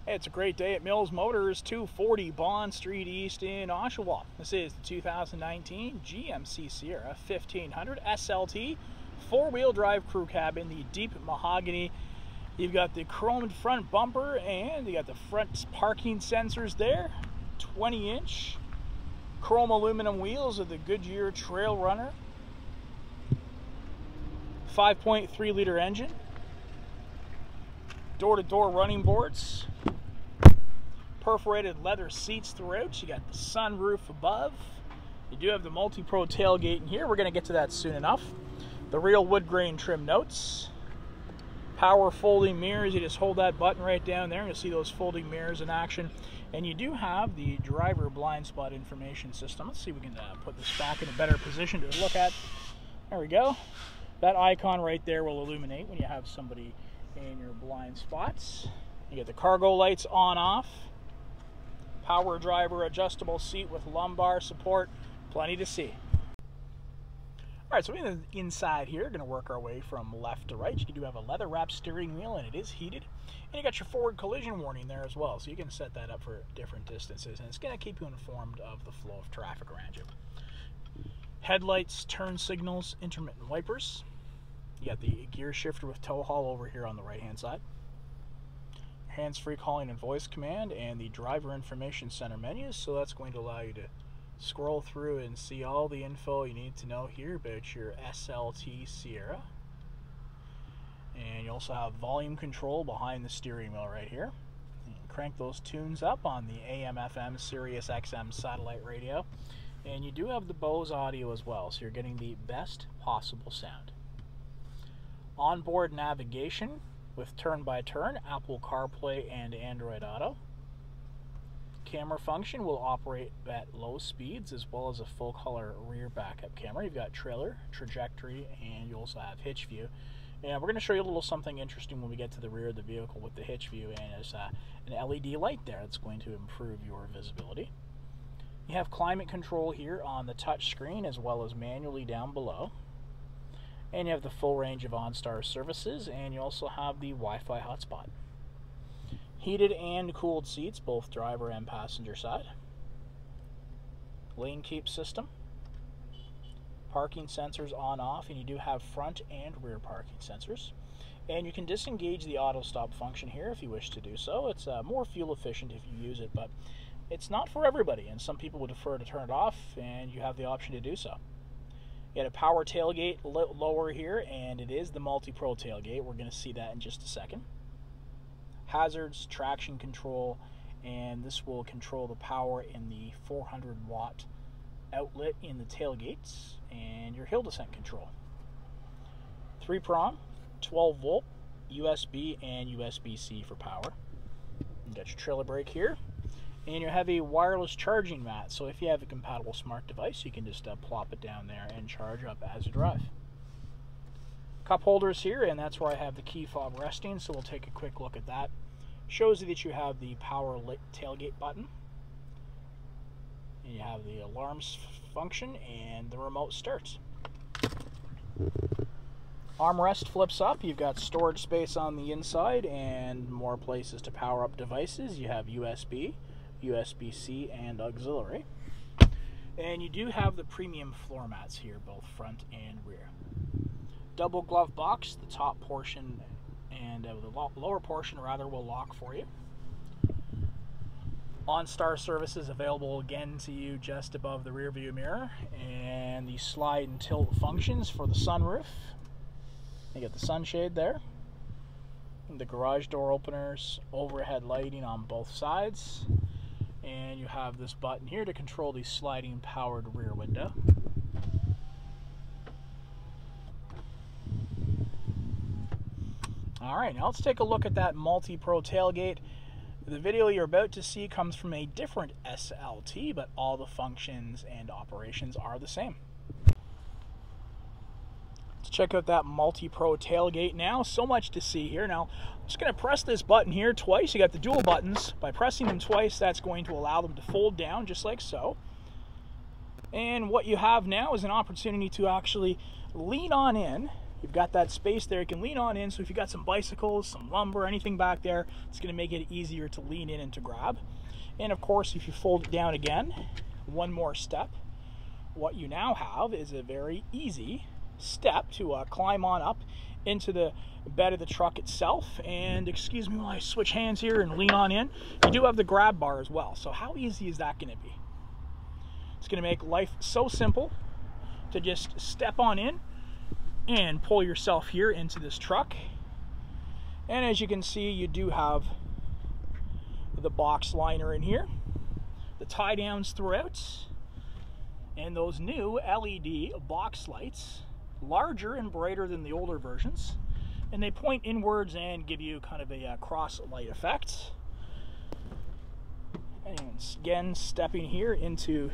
Hey, it's a great day at Mills Motors, 240 Bond Street East in Oshawa. This is the 2019 GMC Sierra 1500 SLT four-wheel drive crew cab in the deep mahogany. You've got the chromed front bumper and you got the front parking sensors there. 20-inch chrome aluminum wheels of the Goodyear Trail Runner. 5.3 liter engine. Door-to-door running boards. Perforated leather seats throughout. You got the sunroof above. You do have the multi-pro tailgate in here. We're going to get to that soon enough. The real wood grain trim notes. Power folding mirrors. You just hold that button right down there and you'll see those folding mirrors in action. And you do have the driver blind spot information system. Let's see if we can put this back in a better position to look at. There we go. That icon right there will illuminate when you have somebody in your blind spots. You get the cargo lights on off. Power driver adjustable seat with lumbar support. Plenty to see. Alright, so in the inside here, going to work our way from left to right. You do have a leather wrapped steering wheel and it is heated. And you got your forward collision warning there as well. So you can set that up for different distances. And it's going to keep you informed of the flow of traffic around you. Headlights, turn signals, intermittent wipers. You got the gear shifter with tow haul over here on the right hand side. Hands-free calling and voice command, and the driver information center menus, so that's going to allow you to scroll through and see all the info you need to know here about your SLT Sierra. And you also have volume control behind the steering wheel right here. You can crank those tunes up on the AM/FM Sirius XM satellite radio, and you do have the Bose audio as well, so you're getting the best possible sound. Onboard navigation with turn-by-turn, Apple CarPlay and Android Auto. Camera function will operate at low speeds as well as a full-color rear backup camera. You've got trailer, trajectory, and you also have hitch view. And we're going to show you a little something interesting when we get to the rear of the vehicle with the hitch view, and there's an LED light there that's going to improve your visibility. You have climate control here on the touch screen as well as manually down below. And you have the full range of OnStar services, and you also have the Wi-Fi hotspot. Heated and cooled seats, both driver and passenger side. Lane keep system. Parking sensors on/off, and you do have front and rear parking sensors. And you can disengage the auto stop function here if you wish to do so. It's more fuel efficient if you use it, but it's not for everybody, and some people would prefer to turn it off, and you have the option to do so. You got a power tailgate lower here, and it is the multi-pro tailgate. We're going to see that in just a second. Hazards, traction control, and this will control the power in the 400-watt outlet in the tailgates, and your hill descent control. 3-prong, 12-volt, USB, and USB-C for power. You got your trailer brake here. And you have a wireless charging mat, so if you have a compatible smart device, you can just plop it down there and charge up as you drive. Cup holders here, and that's where I have the key fob resting, so we'll take a quick look at that. Shows you that you have the power lit tailgate button. And you have the alarms function and the remote start. Armrest flips up. You've got storage space on the inside and more places to power up devices. You have USB, USB-C, and auxiliary. And you do have the premium floor mats here, both front and rear. Double glove box, the top portion and the lower portion rather will lock for you. OnStar services available again to you just above the rear view mirror, and the slide and tilt functions for the sunroof. You get the sunshade there. The garage door openers, overhead lighting on both sides. And you have this button here to control the sliding powered rear window. Alright, now let's take a look at that multi-pro tailgate. The video you're about to see comes from a different SLT, but all the functions and operations are the same. Let's check out that multi-pro tailgate now. So much to see here. Now, I'm just going to press this button here twice. You got the dual buttons. By pressing them twice, that's going to allow them to fold down just like so. And what you have now is an opportunity to actually lean on in You've got that space there you can lean on in, so if you've got some bicycles, some lumber, anything back there, it's going to make it easier to lean in and to grab. And of course, if you fold it down again, one more step, what you now have is a very easy step to climb on up into the bed of the truck itself. And excuse me while I switch hands here and lean on in, you do have the grab bar as well. So how easy is that going to be? It's going to make life so simple to just step on in and pull yourself here into this truck. And as you can see, you do have the box liner in here, the tie downs throughout, and those new LED box lights, larger and brighter than the older versions, and they point inwards and give you kind of a cross light effect. And again, stepping here into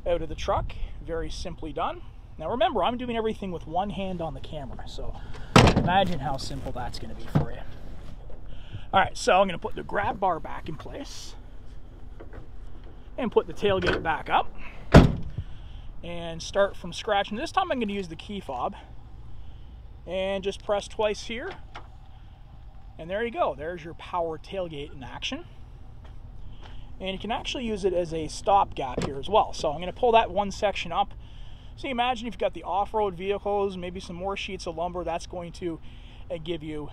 out of the truck, very simply done. Now remember, I'm doing everything with one hand on the camera, so imagine how simple that's going to be for you. Alright, so I'm going to put the grab bar back in place and put the tailgate back up and start from scratch. And this time I'm going to use the key fob and just press twice here, and there you go. There's your power tailgate in action. And you can actually use it as a stopgap here as well. So I'm going to pull that one section up. So you imagine if you've got the off-road vehicles, maybe some more sheets of lumber, that's going to give you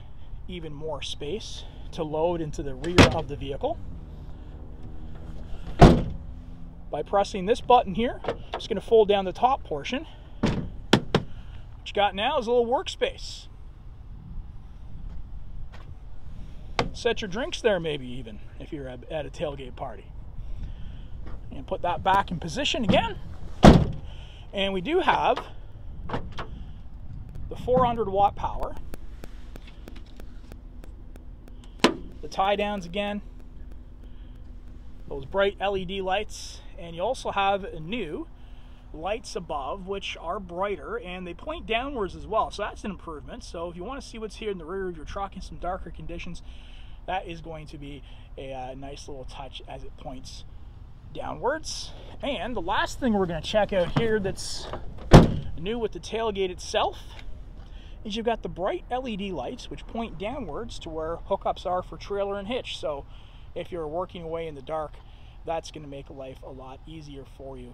even more space to load into the rear of the vehicle. By pressing this button here, I'm just going to fold down the top portion. What you got now is a little workspace. Set your drinks there, maybe even, if you're at a tailgate party. And put that back in position again. And we do have the 400 watt power. The tie downs again. Those bright LED lights. And you also have new lights above, which are brighter, and they point downwards as well. So that's an improvement. So if you want to see what's here in the rear of your truck in some darker conditions, that is going to be a nice little touch as it points downwards. And the last thing we're going to check out here that's new with the tailgate itself is you've got the bright LED lights which point downwards to where hookups are for trailer and hitch. So if you're working away in the dark, that's going to make life a lot easier for you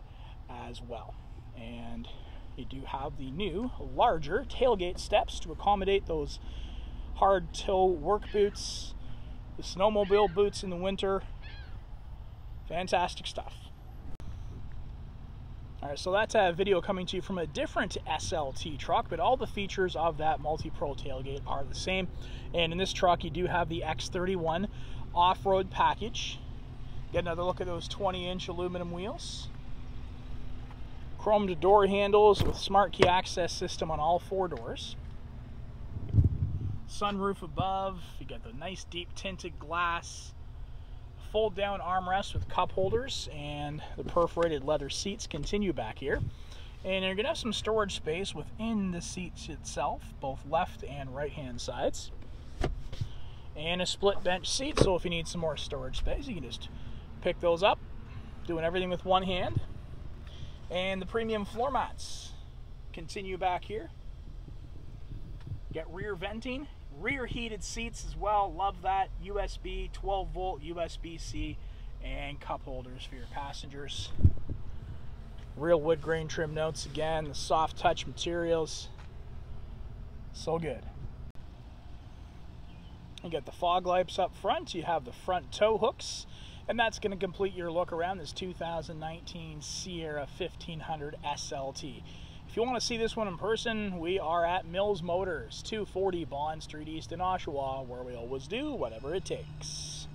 as well. And you do have the new larger tailgate steps to accommodate those hard toe work boots, the snowmobile boots in the winter. Fantastic stuff. Alright, so that's a video coming to you from a different SLT truck, but all the features of that multi-pro tailgate are the same. And in this truck, you do have the X31 off-road package. Get another look at those 20-inch aluminum wheels. Chromed door handles with smart key access system on all 4 doors. Sunroof above. You got the nice deep tinted glass. Fold down armrest with cup holders, and the perforated leather seats continue back here. And you're going to have some storage space within the seats itself, both left and right hand sides. And a split bench seat, so if you need some more storage space, you can just pick those up, doing everything with one hand. And the premium floor mats continue back here. Get rear venting. Rear heated seats as well, love that. USB, 12 volt USB-C, and cup holders for your passengers. Real wood grain trim notes again, the soft touch materials. So good. You got the fog lights up front, you have the front tow hooks, and that's going to complete your look around this 2019 Sierra 1500 SLT. If you want to see this one in person, we are at Mills Motors, 240 Bond Street East in Oshawa, where we always do whatever it takes.